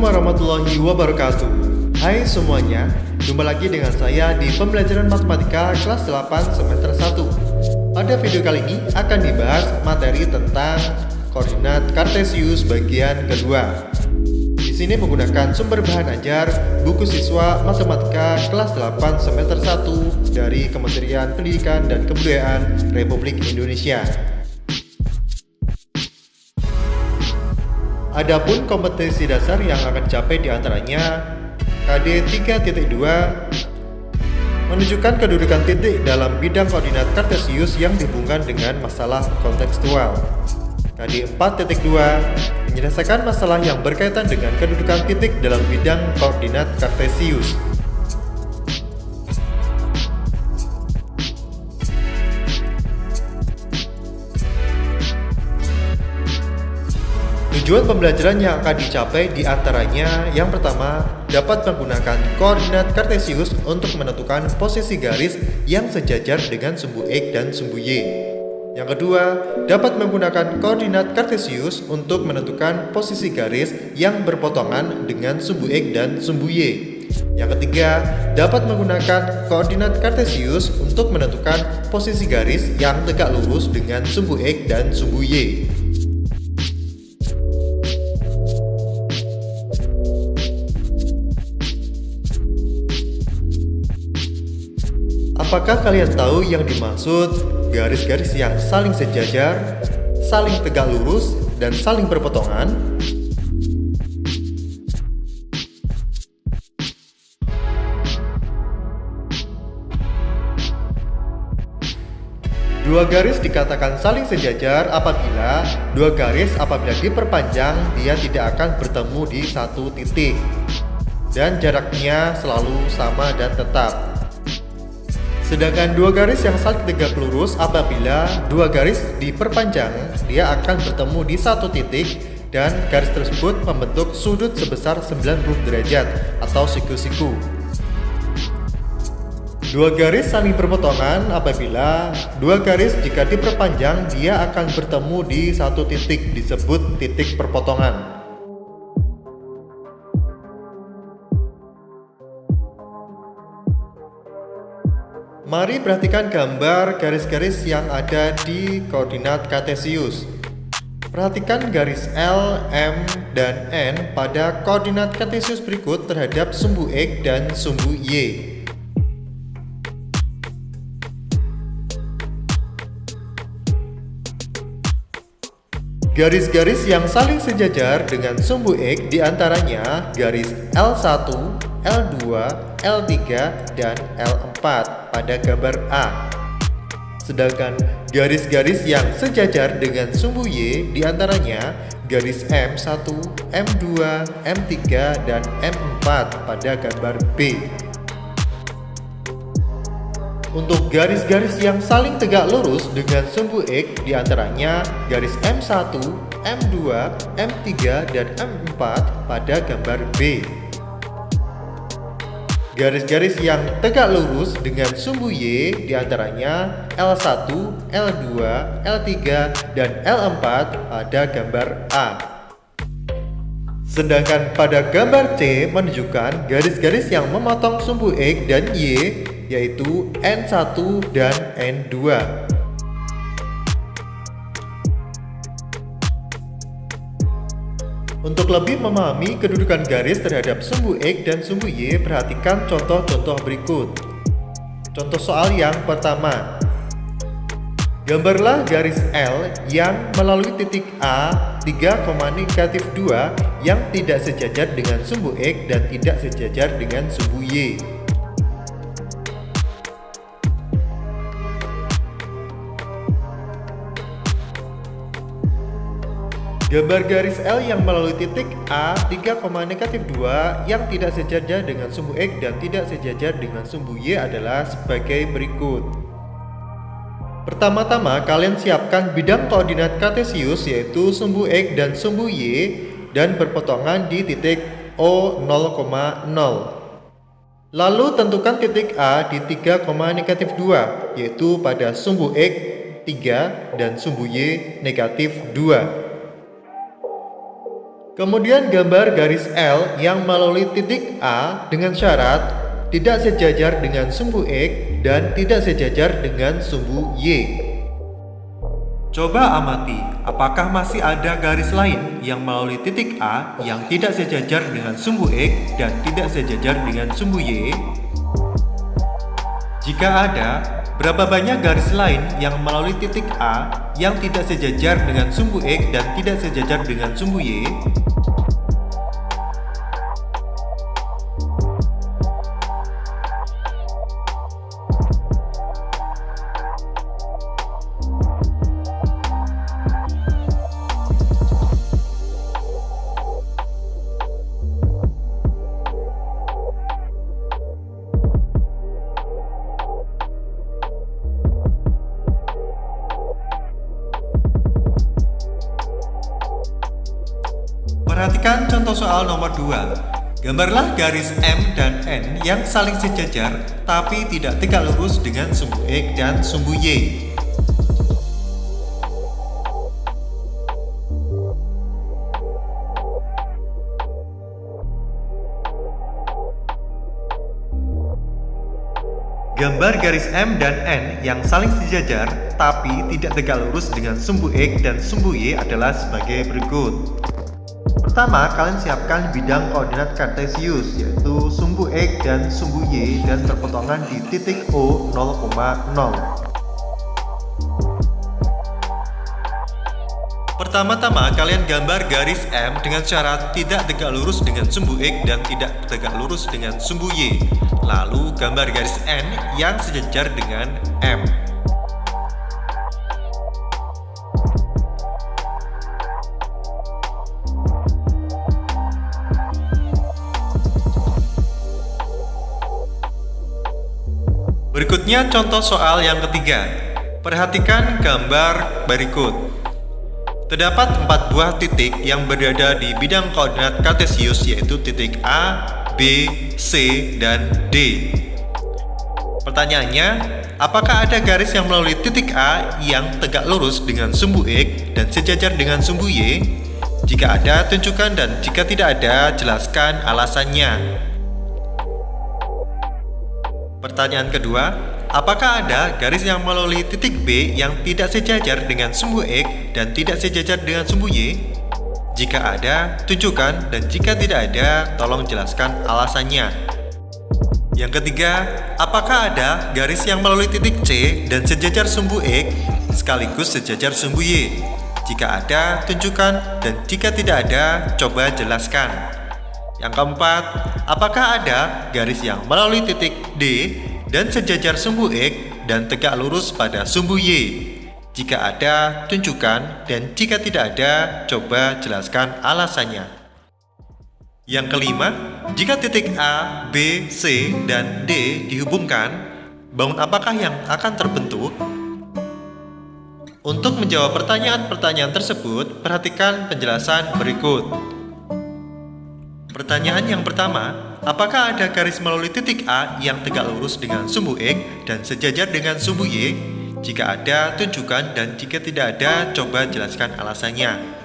Assalamualaikum warahmatullahi wabarakatuh. Hai semuanya, jumpa lagi dengan saya di pembelajaran matematika kelas 8 semester 1. Pada video kali ini akan dibahas materi tentang koordinat kartesius bagian kedua. Di sini menggunakan sumber bahan ajar buku siswa matematika kelas 8 semester 1 dari Kementerian Pendidikan dan Kebudayaan Republik Indonesia. Adapun kompetensi dasar yang akan dicapai diantaranya KD 3.2 menunjukkan kedudukan titik dalam bidang koordinat kartesius yang dihubungkan dengan masalah kontekstual. KD 4.2 menyelesaikan masalah yang berkaitan dengan kedudukan titik dalam bidang koordinat kartesius. Tujuan pembelajaran yang akan dicapai diantaranya yang pertama, dapat menggunakan koordinat kartesius untuk menentukan posisi garis yang sejajar dengan sumbu X dan sumbu Y. Yang kedua, dapat menggunakan koordinat kartesius untuk menentukan posisi garis yang berpotongan dengan sumbu X dan sumbu Y. Yang ketiga, dapat menggunakan koordinat kartesius untuk menentukan posisi garis yang tegak lurus dengan sumbu X dan sumbu Y. Apakah kalian tahu yang dimaksud garis-garis yang saling sejajar, saling tegak lurus, dan saling berpotongan? Dua garis dikatakan saling sejajar apabila dua garis apabila diperpanjang dia tidak akan bertemu di satu titik dan jaraknya selalu sama dan tetap. Sedangkan dua garis yang saling tegak lurus apabila dua garis diperpanjang, dia akan bertemu di satu titik dan garis tersebut membentuk sudut sebesar 90 derajat atau siku-siku. Dua garis saling berpotongan apabila dua garis jika diperpanjang, dia akan bertemu di satu titik disebut titik perpotongan. Mari perhatikan gambar garis-garis yang ada di koordinat kartesius. Perhatikan garis L, M, dan N pada koordinat kartesius berikut terhadap sumbu X dan sumbu Y. Garis-garis yang saling sejajar dengan sumbu X diantaranya garis L1, L2, L3, dan L4 pada gambar A. Sedangkan garis-garis yang sejajar dengan sumbu Y diantaranya garis M1, M2, M3, dan M4 pada gambar B. Untuk garis-garis yang saling tegak lurus dengan sumbu X diantaranya garis M1, M2, M3, dan M4 pada gambar B. Garis-garis yang tegak lurus dengan sumbu Y diantaranya L1, L2, L3, dan L4 pada gambar A. Sedangkan pada gambar C menunjukkan garis-garis yang memotong sumbu X dan Y yaitu N1 dan N2. Untuk lebih memahami kedudukan garis terhadap sumbu X dan sumbu Y, perhatikan contoh-contoh berikut. Contoh soal yang pertama. Gambarlah garis L yang melalui titik A 3,-2 yang tidak sejajar dengan sumbu X dan tidak sejajar dengan sumbu Y. Gambar garis L yang melalui titik A 3,-2 yang tidak sejajar dengan sumbu X dan tidak sejajar dengan sumbu Y adalah sebagai berikut. Pertama-tama kalian siapkan bidang koordinat kartesius yaitu sumbu X dan sumbu Y dan berpotongan di titik O 0,0. Lalu tentukan titik A di 3,-2 yaitu pada sumbu X 3 dan sumbu Y -2. Kemudian gambar garis L yang melalui titik A dengan syarat tidak sejajar dengan sumbu X dan tidak sejajar dengan sumbu Y. Coba amati, apakah masih ada garis lain yang melalui titik A yang tidak sejajar dengan sumbu X dan tidak sejajar dengan sumbu Y? Jika ada, berapa banyak garis lain yang melalui titik A yang tidak sejajar dengan sumbu X dan tidak sejajar dengan sumbu Y? Perhatikan contoh soal nomor 2. Gambarlah garis M dan N yang saling sejajar tapi tidak tegak lurus dengan sumbu X dan sumbu Y. Gambar garis M dan N yang saling sejajar tapi tidak tegak lurus dengan sumbu X dan sumbu Y adalah sebagai berikut. Pertama, kalian siapkan bidang koordinat kartesius, yaitu sumbu X dan sumbu Y dan berpotongan di titik O 0,0. Pertama-tama, kalian gambar garis M dengan syarat tidak tegak lurus dengan sumbu X dan tidak tegak lurus dengan sumbu Y. Lalu, gambar garis N yang sejajar dengan M. Berikutnya contoh soal yang ketiga. Perhatikan gambar berikut. Terdapat 4 buah titik yang berada di bidang koordinat kartesius, yaitu titik A, B, C, dan D. Pertanyaannya, apakah ada garis yang melalui titik A yang tegak lurus dengan sumbu X dan sejajar dengan sumbu Y? Jika ada, tunjukkan, dan jika tidak ada, jelaskan alasannya. Pertanyaan kedua, apakah ada garis yang melalui titik B yang tidak sejajar dengan sumbu X dan tidak sejajar dengan sumbu Y? Jika ada, tunjukkan, dan jika tidak ada, tolong jelaskan alasannya. Yang ketiga, apakah ada garis yang melalui titik C dan sejajar sumbu X sekaligus sejajar sumbu Y? Jika ada, tunjukkan, dan jika tidak ada, coba jelaskan. Yang keempat, apakah ada garis yang melalui titik D dan sejajar sumbu X dan tegak lurus pada sumbu Y? Jika ada, tunjukkan, dan jika tidak ada, coba jelaskan alasannya. Yang kelima, jika titik A, B, C, dan D dihubungkan, bangun apakah yang akan terbentuk? Untuk menjawab pertanyaan-pertanyaan tersebut, perhatikan penjelasan berikut. Pertanyaan yang pertama, apakah ada garis melalui titik A yang tegak lurus dengan sumbu X dan sejajar dengan sumbu Y? Jika ada, tunjukkan, dan jika tidak ada, coba jelaskan alasannya.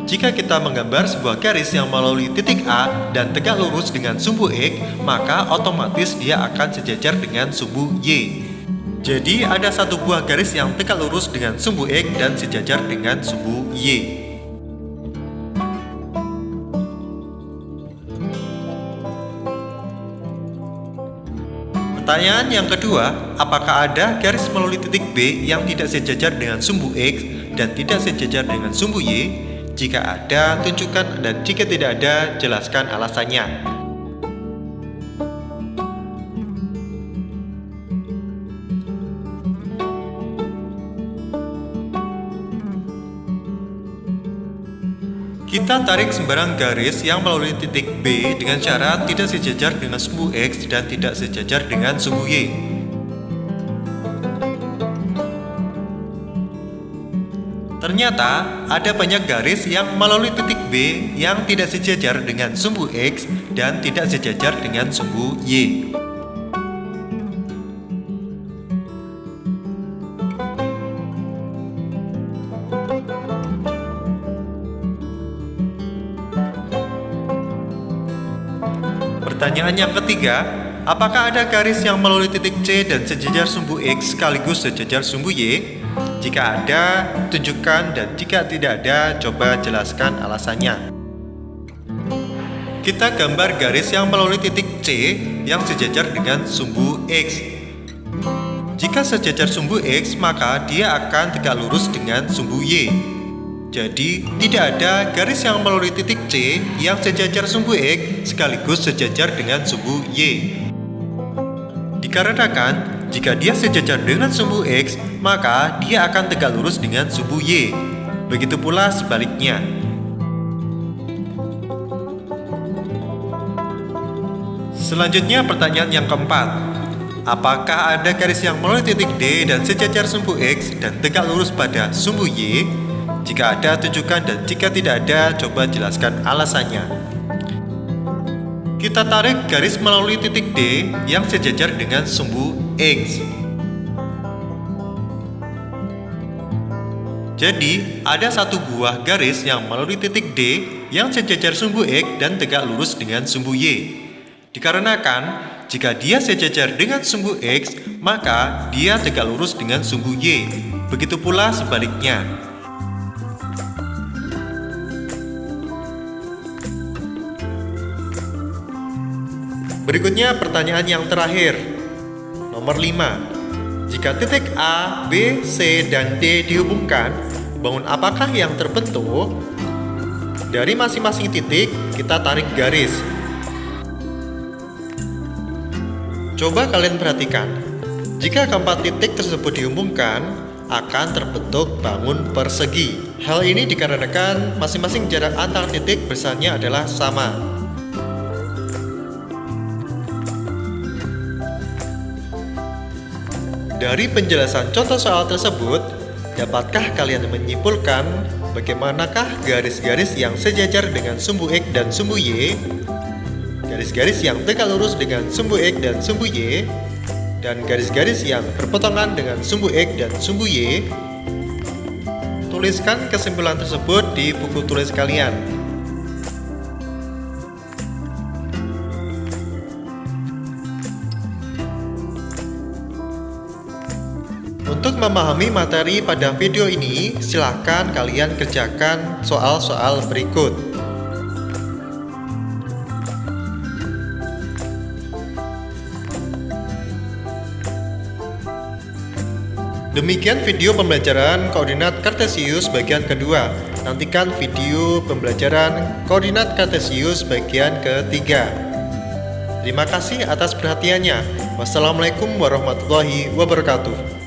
Jika kita menggambar sebuah garis yang melalui titik A dan tegak lurus dengan sumbu X, maka otomatis dia akan sejajar dengan sumbu Y. Jadi ada satu buah garis yang tegak lurus dengan sumbu X dan sejajar dengan sumbu Y. Pertanyaan yang kedua, apakah ada garis melalui titik B yang tidak sejajar dengan sumbu X dan tidak sejajar dengan sumbu Y? Jika ada, tunjukkan, dan jika tidak ada, jelaskan alasannya. Kita tarik sembarang garis yang melalui titik B dengan syarat tidak sejajar dengan sumbu X dan tidak sejajar dengan sumbu Y. Ternyata ada banyak garis yang melalui titik B yang tidak sejajar dengan sumbu X dan tidak sejajar dengan sumbu Y. Pertanyaan yang ketiga, apakah ada garis yang melalui titik C dan sejajar sumbu X sekaligus sejajar sumbu Y? Jika ada, tunjukkan, dan jika tidak ada, coba jelaskan alasannya. Kita gambar garis yang melalui titik C yang sejajar dengan sumbu X. Jika sejajar sumbu X, maka dia akan tegak lurus dengan sumbu Y. Jadi, tidak ada garis yang melalui titik C yang sejajar sumbu X sekaligus sejajar dengan sumbu Y. Dikarenakan, jika dia sejajar dengan sumbu X, maka dia akan tegak lurus dengan sumbu Y. Begitu pula sebaliknya. Selanjutnya pertanyaan yang keempat. Apakah ada garis yang melalui titik D dan sejajar sumbu X dan tegak lurus pada sumbu Y? Jika ada, tunjukkan, dan jika tidak ada, coba jelaskan alasannya. Kita tarik garis melalui titik D yang sejajar dengan sumbu X. Jadi, ada satu buah garis yang melalui titik D yang sejajar sumbu X dan tegak lurus dengan sumbu Y. Dikarenakan, jika dia sejajar dengan sumbu X, maka dia tegak lurus dengan sumbu Y. Begitu pula sebaliknya. Berikutnya pertanyaan yang terakhir. Nomor 5. Jika titik A, B, C, dan D dihubungkan, bangun apakah yang terbentuk? Dari masing-masing titik, kita tarik garis. Coba kalian perhatikan. Jika keempat titik tersebut dihubungkan, akan terbentuk bangun persegi. Hal ini dikarenakan masing-masing jarak antar titik besarnya adalah sama. Dari penjelasan contoh soal tersebut, dapatkah kalian menyimpulkan bagaimanakah garis-garis yang sejajar dengan sumbu X dan sumbu Y, garis-garis yang tegak lurus dengan sumbu X dan sumbu Y, dan garis-garis yang berpotongan dengan sumbu X dan sumbu Y? Tuliskan kesimpulan tersebut di buku tulis kalian. Untuk memahami materi pada video ini, silahkan kalian kerjakan soal-soal berikut. Demikian video pembelajaran koordinat kartesius bagian kedua. Nantikan video pembelajaran koordinat kartesius bagian ketiga. Terima kasih atas perhatiannya. Wassalamualaikum warahmatullahi wabarakatuh.